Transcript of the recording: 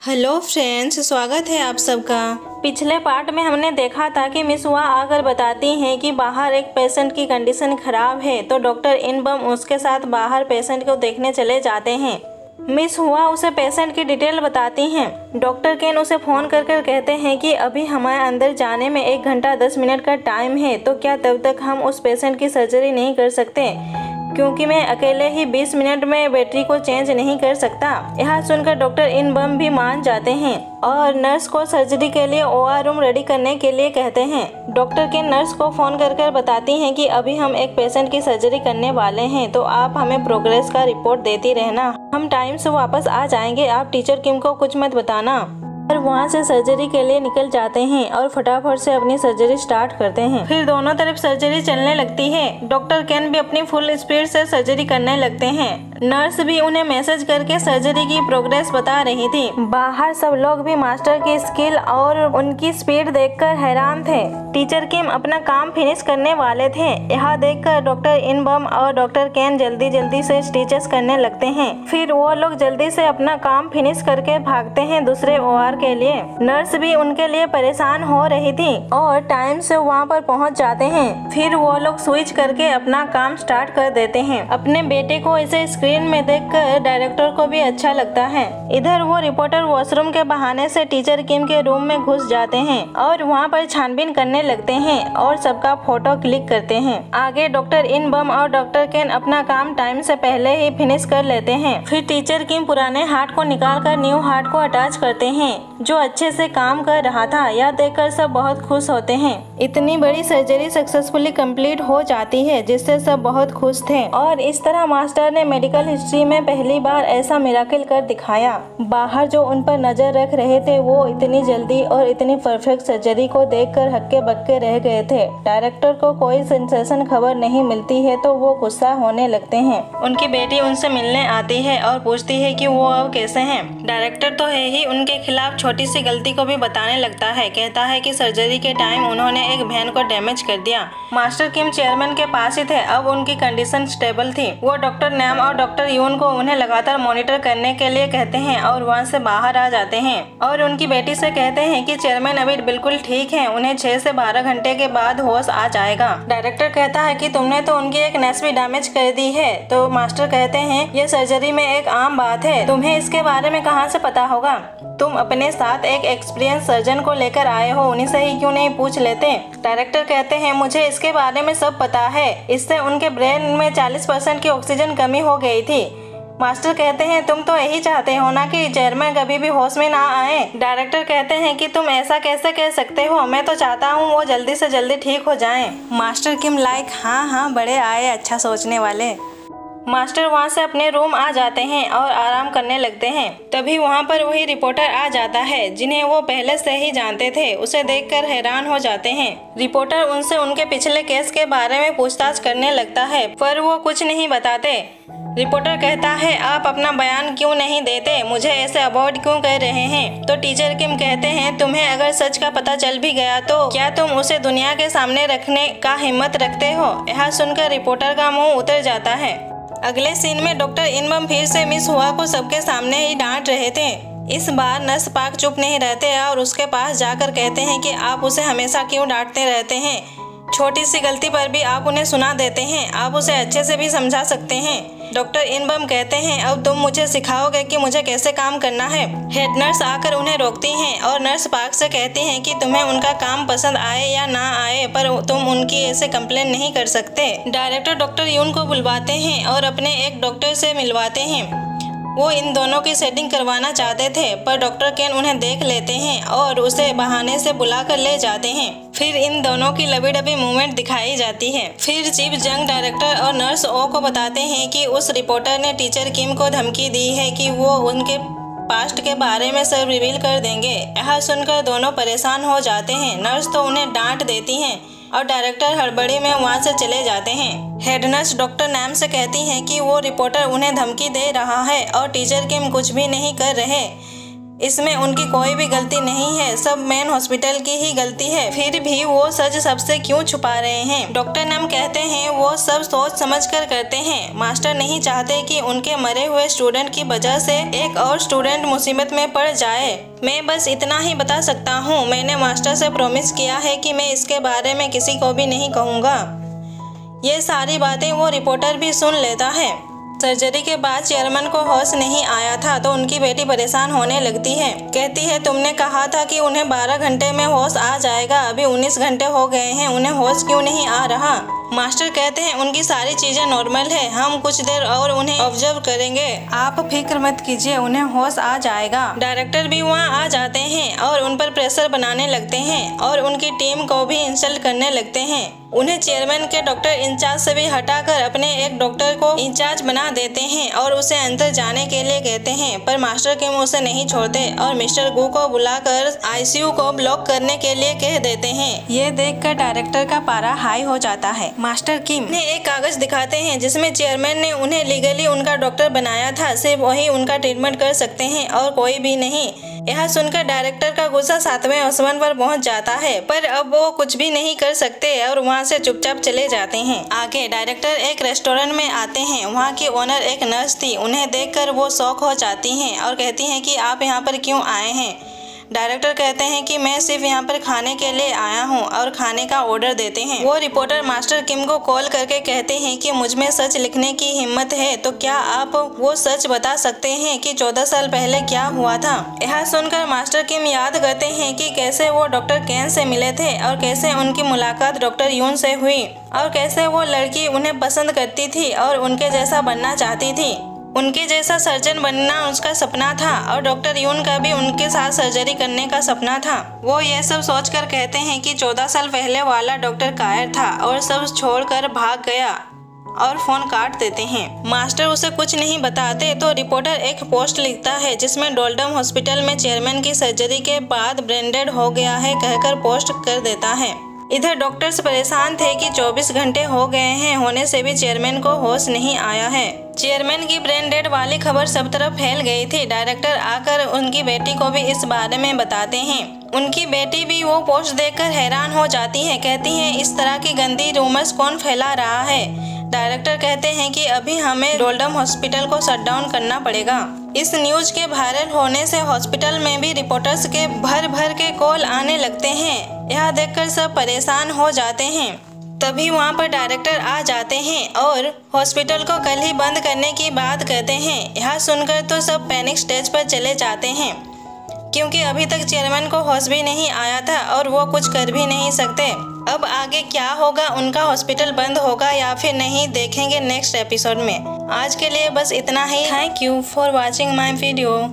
Hello friends, स्वागत है आप सबका। पिछले पार्ट में हमने देखा था कि मिस हुआ आकर बताती हैं कि बाहर एक पेशेंट की कंडीशन खराब है, तो डॉक्टर इनबम उसके साथ बाहर पेशेंट को देखने चले जाते हैं। मिस हुआ उसे पेशेंट की डिटेल बताती हैं। डॉक्टर केन उसे फ़ोन कर कहते हैं कि अभी हमारे अंदर जाने में 1 घंटा 10 मिनट का टाइम है, तो क्या तब तक हम उस पेशेंट की सर्जरी नहीं कर सकते, क्योंकि मैं अकेले ही 20 मिनट में बैटरी को चेंज नहीं कर सकता। यह सुनकर डॉक्टर इनबम भी मान जाते हैं और नर्स को सर्जरी के लिए OR रूम रेडी करने के लिए कहते हैं। डॉक्टर के नर्स को फ़ोन कर बताती हैं कि अभी हम एक पेशेंट की सर्जरी करने वाले हैं, तो आप हमें प्रोग्रेस का रिपोर्ट देती रहना। हम टाइम से वापस आ जाएंगे, आप टीचर किम को कुछ मत बताना। और वहाँ से सर्जरी के लिए निकल जाते हैं और फटाफट से अपनी सर्जरी स्टार्ट करते हैं। फिर दोनों तरफ सर्जरी चलने लगती है। डॉक्टर केन भी अपनी फुल स्पीड से सर्जरी करने लगते हैं। नर्स भी उन्हें मैसेज करके सर्जरी की प्रोग्रेस बता रही थी। बाहर सब लोग भी मास्टर की स्किल और उनकी स्पीड देखकर हैरान थे। टीचर किम अपना काम फिनिश करने वाले थे। यह देखकर डॉक्टर इनबम और डॉक्टर केन जल्दी से स्टिचेस करने लगते हैं। फिर वो लोग जल्दी से अपना काम फिनिश करके भागते हैं दूसरे OR के लिए। नर्स भी उनके लिए परेशान हो रही थी और टाइम से वहाँ पर पहुँच जाते हैं। फिर वो लोग स्विच करके अपना काम स्टार्ट कर देते हैं। अपने बेटे को ऐसे स्क्रीन में देखकर डायरेक्टर को भी अच्छा लगता है। इधर वो रिपोर्टर वॉशरूम के बहाने से टीचर किम के रूम में घुस जाते हैं और वहाँ पर छानबीन करने लगते हैं और सबका फोटो क्लिक करते हैं। आगे डॉक्टर इनबम और डॉक्टर केन अपना काम टाइम से पहले ही फिनिश कर लेते हैं। फिर टीचर किम पुराने हार्ट को निकालकर न्यू हार्ट को अटैच करते हैं, जो अच्छे से काम कर रहा था। यह देखकर सब बहुत खुश होते हैं। इतनी बड़ी सर्जरी सक्सेसफुली कंप्लीट हो जाती है, जिससे सब बहुत खुश थे। और इस तरह मास्टर ने मेडिकल हिस्ट्री में पहली बार ऐसा मिराकल कर दिखाया। बाहर जो उन पर नजर रख रहे थे, वो इतनी जल्दी और इतनी परफेक्ट सर्जरी को देखकर हक्के बक्के रह गए थे। डायरेक्टर को कोई सेंसेशन खबर नहीं मिलती है तो वो गुस्सा होने लगते हैं। उनकी बेटी उनसे मिलने आती है और पूछती है कि वो अब कैसे हैं। डायरेक्टर तो है ही उनके खिलाफ छोटी सी गलती को भी बताने लगता है। कहता है कि सर्जरी के टाइम उन्होंने एक वैन को डैमेज कर दिया। मास्टर किम चेयरमैन के पास ही थे। अब उनकी कंडीशन स्टेबल थी। वो डॉक्टर नैम और डॉक्टर यून को उन्हें लगातार मॉनिटर करने के लिए कहते हैं और वहाँ से बाहर आ जाते हैं और उनकी बेटी से कहते हैं कि चेयरमैन अभी बिल्कुल ठीक है, उन्हें 6 से 12 घंटे के बाद होश आ जाएगा। डायरेक्टर कहता है कि तुमने तो उनकी एक नस भी डैमेज कर दी है। तो मास्टर कहते हैं ये सर्जरी में एक आम बात है, तुम्हें इसके बारे में कहाँ से पता होगा? तुम अपने साथ एक एक्सपीरियंस सर्जन को लेकर आए हो, उन्हीं से ही क्यों नहीं पूछ लेते? डायरेक्टर कहते हैं मुझे इसके बारे में सब पता है, इससे उनके ब्रेन में 40% की ऑक्सीजन कमी हो गई थी। मास्टर कहते हैं तुम तो यही चाहते हो ना कि चेयरमैन कभी भी होश में ना आए। डायरेक्टर कहते हैं कि तुम ऐसा कैसे कह सकते हो, मैं तो चाहता हूँ वो जल्दी से जल्दी ठीक हो जाएं। मास्टर किम लाइक हाँ बड़े आए अच्छा सोचने वाले। मास्टर वहाँ से अपने रूम आ जाते हैं और आराम करने लगते हैं। तभी वहाँ पर वही रिपोर्टर आ जाता है जिन्हें वो पहले से ही जानते थे। उसे देखकर हैरान हो जाते हैं। रिपोर्टर उनसे उनके पिछले केस के बारे में पूछताछ करने लगता है, पर वो कुछ नहीं बताते। रिपोर्टर कहता है आप अपना बयान क्यों नहीं देते, मुझे ऐसे अवॉइड क्यों कर रहे हैं? तो टीचर किम कहते हैं तुम्हें अगर सच का पता चल भी गया तो क्या तुम उसे दुनिया के सामने रखने का हिम्मत रखते हो? यह सुनकर रिपोर्टर का मुंह उतर जाता है। अगले सीन में डॉक्टर इनबम फिर से मिस हुआ को सबके सामने ही डांट रहे थे। इस बार नर्स पाक चुप नहीं रहते और उसके पास जाकर कहते हैं कि आप उसे हमेशा क्यों डांटते रहते हैं? छोटी सी गलती पर भी आप उन्हें सुना देते हैं, आप उसे अच्छे से भी समझा सकते हैं। डॉक्टर इनबम कहते हैं अब तुम मुझे सिखाओगे कि मुझे कैसे काम करना है। हेड नर्स आकर उन्हें रोकती हैं और नर्स पार्क से कहती हैं कि तुम्हें उनका काम पसंद आए या ना आए, पर तुम उनकी ऐसे कंप्लेन नहीं कर सकते। डायरेक्टर डॉक्टर यून को बुलवाते हैं और अपने एक डॉक्टर से मिलवाते हैं। वो इन दोनों की सेटिंग करवाना चाहते थे, पर डॉक्टर केन उन्हें देख लेते हैं और उसे बहाने से बुलाकर ले जाते हैं। फिर इन दोनों की लबी डबी मूवमेंट दिखाई जाती है। फिर चीफ जंग डायरेक्टर और नर्स ओ को बताते हैं कि उस रिपोर्टर ने टीचर किम को धमकी दी है कि वो उनके पास्ट के बारे में सब रिवील कर देंगे। यह सुनकर दोनों परेशान हो जाते हैं। नर्स तो उन्हें डांट देती हैं और डायरेक्टर हड़बड़ी में वहाँ से चले जाते हैं। हेड नर्स डॉक्टर नैम से कहती हैं कि वो रिपोर्टर उन्हें धमकी दे रहा है और टीचर किम कुछ भी नहीं कर रहे। इसमें उनकी कोई भी गलती नहीं है, सब मेन हॉस्पिटल की ही गलती है। फिर भी वो सच सबसे क्यों छुपा रहे हैं? डॉक्टर नम कहते हैं वो सब सोच समझ कर करते हैं। मास्टर नहीं चाहते कि उनके मरे हुए स्टूडेंट की वजह से एक और स्टूडेंट मुसीबत में पड़ जाए। मैं बस इतना ही बता सकता हूँ, मैंने मास्टर से प्रॉमिस किया है कि मैं इसके बारे में किसी को भी नहीं कहूँगा। ये सारी बातें वो रिपोर्टर भी सुन लेता है। सर्जरी के बाद चेयरमैन को होश नहीं आया था तो उनकी बेटी परेशान होने लगती है। कहती है तुमने कहा था कि उन्हें 12 घंटे में होश आ जाएगा, अभी 19 घंटे हो गए हैं, उन्हें होश क्यों नहीं आ रहा? मास्टर कहते हैं उनकी सारी चीजें नॉर्मल है, हम कुछ देर और उन्हें ऑब्जर्व करेंगे, आप फिक्र मत कीजिए, उन्हें होश आ जाएगा। डायरेक्टर भी वहाँ आ जाते हैं और उन पर प्रेशर बनाने लगते हैं और उनकी टीम को भी इंसल्ट करने लगते हैं। उन्हें चेयरमैन के डॉक्टर इंचार्ज से भी हटाकर अपने एक डॉक्टर को इंचार्ज बना देते हैं और उसे अंदर जाने के लिए कहते हैं, पर मास्टर किम उसे नहीं छोड़ते और मिस्टर गू को बुलाकर आईसीयू को ब्लॉक करने के लिए कह देते हैं। ये देखकर डायरेक्टर का पारा हाई हो जाता है। मास्टर किम ने एक कागज दिखाते हैं जिसमें चेयरमैन ने उन्हें लीगली उनका डॉक्टर बनाया था, सिर्फ वही उनका ट्रीटमेंट कर सकते हैं और कोई भी नहीं। यह सुनकर डायरेक्टर का गुस्सा 7वें आसमान पर पहुंच जाता है, पर अब वो कुछ भी नहीं कर सकते और वहां से चुपचाप चले जाते हैं। आगे डायरेक्टर एक रेस्टोरेंट में आते हैं। वहां की ओनर एक नर्स थी, उन्हें देखकर वो शॉक हो जाती हैं और कहती हैं कि आप यहाँ पर क्यों आए हैं? डायरेक्टर कहते हैं कि मैं सिर्फ यहाँ पर खाने के लिए आया हूँ और खाने का ऑर्डर देते हैं। वो रिपोर्टर मास्टर किम को कॉल करके कहते हैं कि मुझ में सच लिखने की हिम्मत है तो क्या आप वो सच बता सकते हैं कि 14 साल पहले क्या हुआ था? यह सुनकर मास्टर किम याद करते हैं कि कैसे वो डॉक्टर केन से मिले थे और कैसे उनकी मुलाकात डॉक्टर यून से हुई और कैसे वो लड़की उन्हें पसंद करती थी और उनके जैसा बनना चाहती थी। उनके जैसा सर्जन बनना उसका सपना था और डॉक्टर यून का भी उनके साथ सर्जरी करने का सपना था। वो ये सब सोचकर कहते हैं कि 14 साल पहले वाला डॉक्टर कायर था और सब छोड़कर भाग गया और फोन काट देते हैं। मास्टर उसे कुछ नहीं बताते तो रिपोर्टर एक पोस्ट लिखता है जिसमें डोल्डम हॉस्पिटल में चेयरमैन की सर्जरी के बाद ब्रेन डेड हो गया है कहकर पोस्ट कर देता है। इधर डॉक्टर्स परेशान थे कि 24 घंटे हो गए हैं, होने से भी चेयरमैन को होश नहीं आया है। चेयरमैन की ब्रेन डेड वाली खबर सब तरफ फैल गई थी। डायरेक्टर आकर उनकी बेटी को भी इस बारे में बताते हैं। उनकी बेटी भी वो पोस्ट देखकर हैरान हो जाती है, कहती है इस तरह की गंदी रूमर्स कौन फैला रहा है? डायरेक्टर कहते हैं कि अभी हमें डोल्डम हॉस्पिटल को शट डाउन करना पड़ेगा। इस न्यूज के वायरल होने से हॉस्पिटल में भी रिपोर्टर्स के भर भर के कॉल आने लगते हैं। यह देखकर सब परेशान हो जाते हैं। तभी वहाँ पर डायरेक्टर आ जाते हैं और हॉस्पिटल को कल ही बंद करने की बात कहते हैं। यह सुनकर तो सब पैनिक स्टेज पर चले जाते हैं क्योंकि अभी तक चेयरमैन को होश भी नहीं आया था और वो कुछ कर भी नहीं सकते। अब आगे क्या होगा, उनका हॉस्पिटल बंद होगा या फिर नहीं, देखेंगे नेक्स्ट एपिसोड में। आज के लिए बस इतना ही। Thank you for watching my video.